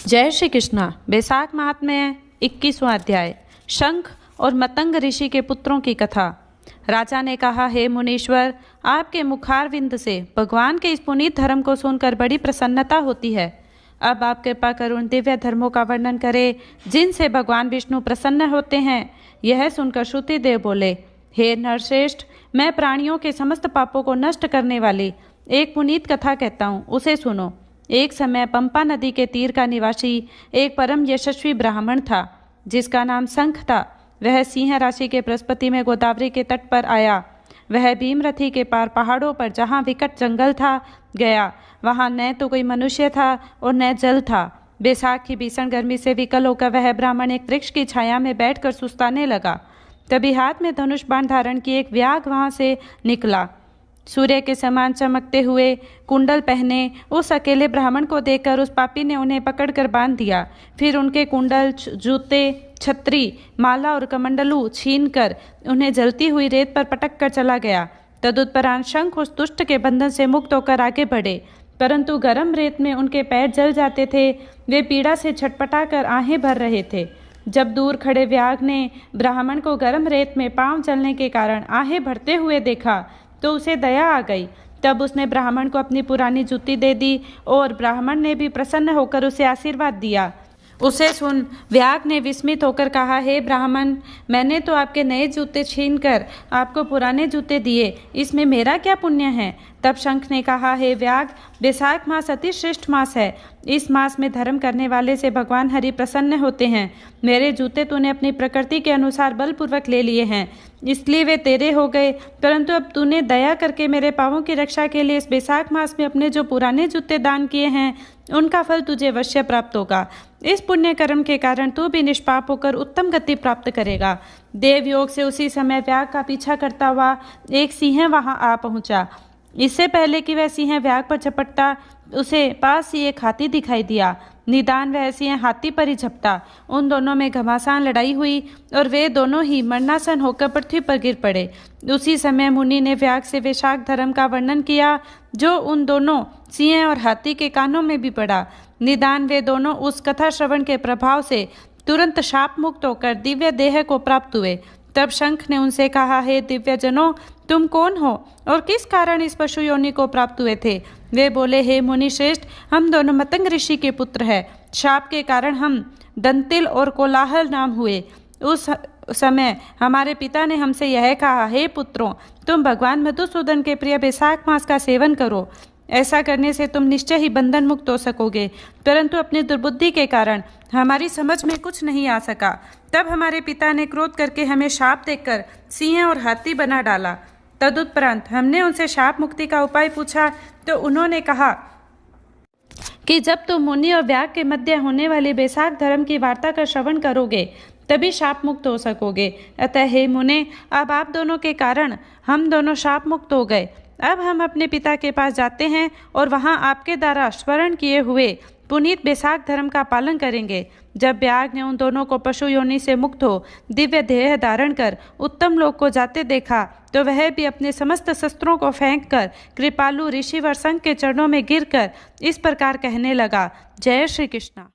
जय श्री कृष्णा। बैसाख महात्म्य 21वां अध्याय। शंख और मतंग ऋषि के पुत्रों की कथा। राजा ने कहा, हे मुनीश्वर, आपके मुखारविंद से भगवान के इस पुनीत धर्म को सुनकर बड़ी प्रसन्नता होती है। अब आप कृपा कर उन दिव्य धर्मों का वर्णन करें जिनसे भगवान विष्णु प्रसन्न होते हैं। यह सुनकर श्रुतिदेव बोले, हे नरश्रेष्ठ, मैं प्राणियों के समस्त पापों को नष्ट करने वाली एक पुनीत कथा कहता हूँ, उसे सुनो। एक समय पंपा नदी के तीर का निवासी एक परम यशस्वी ब्राह्मण था जिसका नाम शंख था। वह सिंह राशि के बृहस्पति में गोदावरी के तट पर आया। वह भीमरथी के पार पहाड़ों पर जहाँ विकट जंगल था गया। वहाँ न तो कोई मनुष्य था और न जल था। बैसाख की भीषण गर्मी से विकल होकर वह ब्राह्मण एक वृक्ष की छाया में बैठकर सुस्ताने लगा। तभी हाथ में धनुष बाण धारण किए एक व्याघ्र वहाँ से निकला। सूर्य के समान चमकते हुए कुंडल पहने उस अकेले ब्राह्मण को देखकर उस पापी ने उन्हें पकड़कर बांध दिया। फिर उनके कुंडल, जूते, छतरी, माला और कमंडलू छीनकर उन्हें जलती हुई रेत पर पटक कर चला गया। तदुपरांत शंख उस दुष्ट के बंधन से मुक्त होकर आगे बढ़े, परंतु गर्म रेत में उनके पैर जल जाते थे। वे पीड़ा से छटपटा कर आहें भर रहे थे। जब दूर खड़े व्याघ्र ने ब्राह्मण को गर्म रेत में पांव जलने के कारण आहें भरते हुए देखा तो उसे दया आ गई। तब उसने ब्राह्मण को अपनी पुरानी जूती दे दी और ब्राह्मण ने भी प्रसन्न होकर उसे आशीर्वाद दिया। उसे सुन व्याघ्र ने विस्मित होकर कहा, हे ब्राह्मण, मैंने तो आपके नए जूते छीनकर आपको पुराने जूते दिए, इसमें मेरा क्या पुण्य है? तब शंख ने कहा, हे व्याघ्र, बैसाख मास अति श्रेष्ठ मास है। इस मास में धर्म करने वाले से भगवान हरि प्रसन्न होते हैं। मेरे जूते तूने अपनी प्रकृति के अनुसार बलपूर्वक ले लिए हैं, इसलिए वे तेरे हो गए, परंतु अब तूने दया करके मेरे पांवों की रक्षा के लिए इस बैसाख मास में अपने जो पुराने जूते दान किए हैं उनका फल तुझे अवश्य प्राप्त होगा। इस पुण्य कर्म के कारण तू भी निष्पाप होकर उत्तम गति प्राप्त करेगा। देवयोग से उसी समय व्याघ्र का पीछा करता हुआ एक सिंह वहां आ पहुंचा। इससे पहले कि वह सिंह व्याघ्र पर झपटता, उसे पास ही एक हाथी दिखाई दिया। निदान वह सिंह हाथी पर ही झपटा। उन दोनों में घमासान लड़ाई हुई और वे दोनों ही मरणासन होकर पृथ्वी पर गिर पड़े। उसी समय मुनि ने व्याघ्र से वैशाख धर्म का वर्णन किया जो उन दोनों सिंह और हाथी के कानों में भी पड़ा। निदान वे दोनों उस कथा श्रवण के प्रभाव से तुरंत शाप मुक्त होकर दिव्य देह को प्राप्त हुए। तब शंख ने उनसे कहा, हे दिव्यजनों, तुम कौन हो और किस कारण इस पशु योनि को प्राप्त हुए थे? वे बोले, हे मुनि श्रेष्ठ, हम दोनों मतंग ऋषि के पुत्र हैं। शाप के कारण हम दंतिल और कोलाहल नाम हुए। उस समय हमारे पिता ने हमसे यह कहा, हे पुत्रों, तुम भगवान मधुसूदन के प्रिय बैसाख मास का सेवन करो। ऐसा करने से तुम निश्चय ही बंधन मुक्त हो सकोगे, परंतु अपनी दुर्बुद्धि के कारण हमारी समझ में कुछ नहीं आ सका। तब हमारे पिता ने क्रोध करके हमें शाप देकर सिंह और हाथी बना डाला। तदुपरांत हमने उनसे शाप मुक्ति का उपाय पूछा तो उन्होंने कहा कि जब तुम मुनि और व्याघ्र के मध्य होने वाली बैसाख धर्म की वार्ता का श्रवण करोगे तभी शाप मुक्त हो सकोगे। अतः हे मुने, अब आप दोनों के कारण हम दोनों शाप मुक्त हो गए। अब हम अपने पिता के पास जाते हैं और वहां आपके द्वारा स्मरण किए हुए पुनीत बैसाख धर्म का पालन करेंगे। जब व्याघ्र ने उन दोनों को पशु योनि से मुक्त हो दिव्य देह धारण कर उत्तम लोक को जाते देखा तो वह भी अपने समस्त शस्त्रों को फेंक कर कृपालु ऋषिवर शंख के चरणों में गिरकर इस प्रकार कहने लगा, जय श्री कृष्णा।